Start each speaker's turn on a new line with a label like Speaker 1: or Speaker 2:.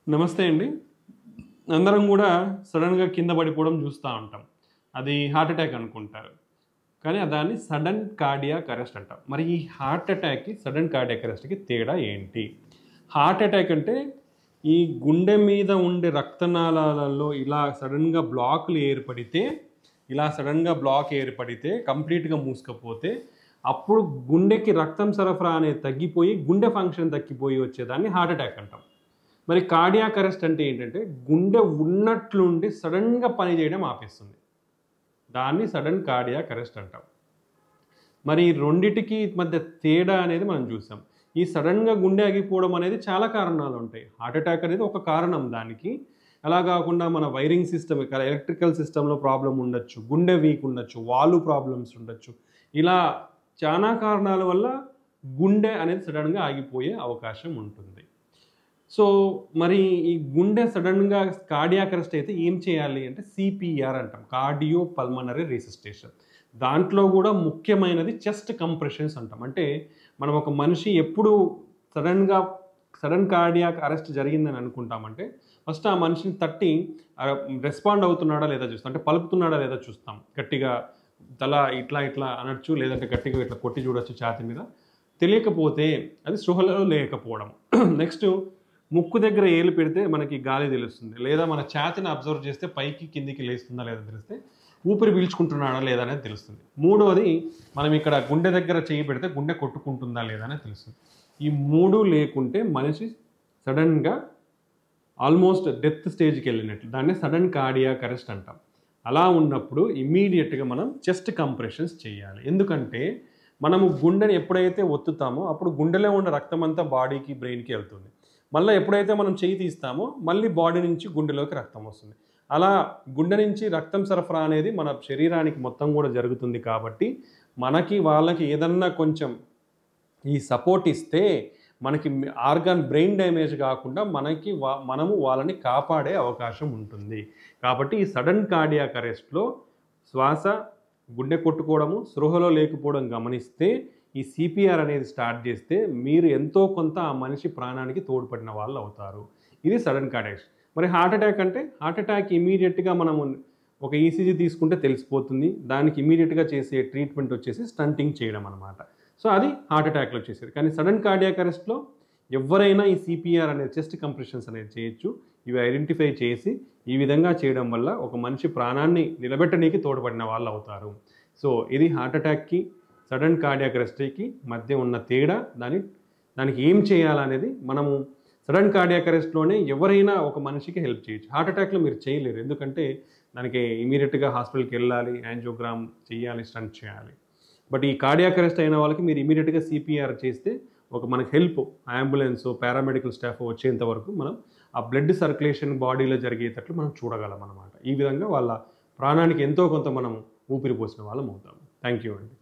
Speaker 1: నమస్తే అండి. అందరం గూడా సడెన్‌గా కింద పడిపోవడం చూస్తా ఉంటాం. అది హార్ట్ అటాక్ అనుకుంటారు. కానీ దాన్ని సడెన్ కార్డియాక్ అరెస్ట్ అంటాం. మరి ఈ హార్ట్ అటాక్‌కి, సడెన్ కార్డియాక్ అరెస్ట్‌కి తేడా ఏంటి? హార్ట్ అటాక్ అంటే ఈ గుండె మీద ఉండే రక్తనాళాలలో ఇలా సడెన్‌గా బ్లాక్ ఏర్పడితే కంప్లీట్‌గా మూసుకుపోతే అప్పుడు గుండెకి రక్తం సరఫరా అనేది తగ్గిపోయి గుండె ఫంక్షన్ తగ్గిపోయి వచ్చేదాన్ని హార్ట్ అటాక్ అంటాం. మరి కార్డియాక్ అరెస్ట్ అంటే ఏంటంటే గుండె ఉన్నట్లుండి సడన్‌గా పని చేయడం ఆపేస్తుంది. దాన్ని సడెన్ కార్డియాక్ అరెస్ట్ అంటాం. మరి ఈ రెండిటికి మధ్య తేడా అనేది మనం చూసాం. ఈ సడెన్‌గా గుండె ఆగిపోవడం అనేది చాలా కారణాలు ఉంటాయి. హార్ట్ అటాక్ అనేది ఒక కారణం దానికి. అలా కాకుండా మన వైరింగ్ సిస్టమ్ ఎలక్ట్రికల్ సిస్టమ్‌లో ప్రాబ్లమ్ ఉండొచ్చు. గుండె వీక్ ఉండొచ్చు. వాల్వ్ ప్రాబ్లమ్స్ ఉండొచ్చు. ఇలా చాలా కారణాల వల్ల గుండె అనేది సడెన్‌గా ఆగిపోయే అవకాశం ఉంటుంది. సో, మరి ఈ గుండె సడెన్‌గా కార్డియాక్ అరెస్ట్ అయితే ఏం చేయాలి అంటే సీపీఆర్ అంటాం. Cardio pulmonary resuscitation. దాంట్లో గూడా ముఖ్యమైనది చెస్ట్ కంప్రెషన్స్ అంటాం. అంటే మనం ఒక మనిషి ఎప్పుడు సడెన్ కార్డియాక్ అరెస్ట్ జరిగిందని అనుకుంటామంటే ఫస్ట్ ఆ మనిషిని తట్టి రెస్పాండ్ అవుతున్నాడా లేదా చూస్తాం. అంటే పలుకుతున్నాడా లేదా చూస్తాం. గట్టిగా తల ఇట్లా ఇట్లా అనొచ్చు. లేదంటే గట్టిగా ఇట్లా కొట్టి చూడొచ్చు ఛాతీ మీద. తెలియకపోతే అది స్పృహలో లేకపోవడం. నెక్స్ట్ ముక్కు దగ్గర ఏలు పెడితే మనకి గాలి తెలుస్తుంది. లేదా మన ఛాతీని అబ్జర్వ్ చేస్తే పైకి కిందికి లేస్తుందా లేదా తెలిస్తే ఊపిరి పీల్చుకుంటున్నాడా లేదా అనేది తెలుస్తుంది. మూడవది మనం ఇక్కడ గుండె దగ్గర చేయి పెడితే గుండె కొట్టుకుంటుందా లేదా అనేది తెలుస్తుంది. ఈ మూడు లేకుంటే మనిషి సడన్‌గా ఆల్మోస్ట్ డెత్ స్టేజ్‌కి వెళ్ళినట్లు. దాన్ని సడన్ కార్డియాక్ అరెస్ట్ అంటాం. అలా ఉన్నప్పుడు ఇమ్మీడియట్‌గా మనం చెస్ట్ కంప్రెషన్స్ చేయాలి. ఎందుకంటే మనము గుండెని ఎప్పుడైతే ఒత్తుతామో అప్పుడు గుండెలో ఉన్న రక్తం అంతా బాడీకి, బ్రెయిన్‌కి వెళ్తుంది. మళ్ళీ ఎప్పుడైతే మనం చెయ్యి తీస్తామో మళ్ళీ బాడీ నుంచి గుండెలోకి రక్తం వస్తుంది. అలా గుండె నుంచి రక్తం సరఫరా అనేది మన శరీరానికి మొత్తం కూడా జరుగుతుంది కాబట్టి వాళ్ళకి ఏదన్నా కొంచెం ఈ సపోర్ట్ ఇస్తే మనకి బ్రెయిన్ డ్యామేజ్ కాకుండా మనము వాళ్ళని కాపాడే అవకాశం ఉంటుంది. కాబట్టి ఈ సడన్ కార్డియాక్ అరెస్ట్‌లో శ్వాస, గుండె కొట్టుకోవడము, స్పృహలో లేకపోవడం గమనిస్తే ఈ సీపీఆర్ అనేది స్టార్ట్ చేస్తే మీరు ఎంతో కొంత ఆ మనిషి ప్రాణానికి తోడ్పడిన వాళ్ళు అవుతారు. ఇది సడన్ కార్డియాక్. మరి హార్ట్ అటాక్ అంటే హార్ట్ అటాక్ ఇమ్మీడియట్‌గా మనము ఒక ఈసీజీ తీసుకుంటే తెలిసిపోతుంది. దానికి ఇమ్మీడియట్‌గా చేసే ట్రీట్మెంట్ వచ్చేసి స్టంటింగ్ చేయడం అనమాట. సో, అది హార్ట్ అటాక్‌లో చేసేది. కానీ సడన్ కార్డియాక్ అరెస్ట్‌లో ఎవరైనా ఈ సీపీఆర్ అనేది చెస్ట్ కంప్రెషన్స్ అనేది చేయొచ్చు. ఇవి ఐడెంటిఫై చేసి ఈ విధంగా చేయడం వల్ల ఒక మనిషి ప్రాణాన్ని నిలబెట్టనీకి తోడ్పడిన వాళ్ళు అవుతారు. సో, ఇది హార్ట్ అటాక్‌కి, సడన్ కార్డియాక్ అరెస్ట్‌కి మధ్య ఉన్న తేడా. దానికి ఏం చేయాలనేది మనము సడన్ కార్డియాక్ అరెస్ట్‌లోనే ఎవరైనా ఒక మనిషికి హెల్ప్ చేయొచ్చు. హార్ట్ అటాక్‌లో మీరు చేయలేరు. ఎందుకంటే దానికి ఇమ్మీడియట్‌గా హాస్పిటల్‌కి వెళ్ళాలి, యాంజియోగ్రామ్ చేయాలి, స్టంట్ చేయాలి. బట్ ఈ కార్డియాక్ అరెస్ట్ అయిన వాళ్ళకి మీరు ఇమ్మీడియట్‌గా సీపీఆర్ చేస్తే మనకి హెల్ప్ అంబులెన్సో, పారామెడికల్ స్టాఫ్ వచ్చేంత వరకు మనం ఆ బ్లడ్ సర్క్యులేషన్ బాడీలో జరిగేటట్లు మనం చూడగలం అన్నమాట. ఈ విధంగా వాళ్ళ ప్రాణానికి ఎంతో కొంత మనం ఊపిరి పోసిన వాళ్ళం అవుతాము. థ్యాంక్ యూ అండి.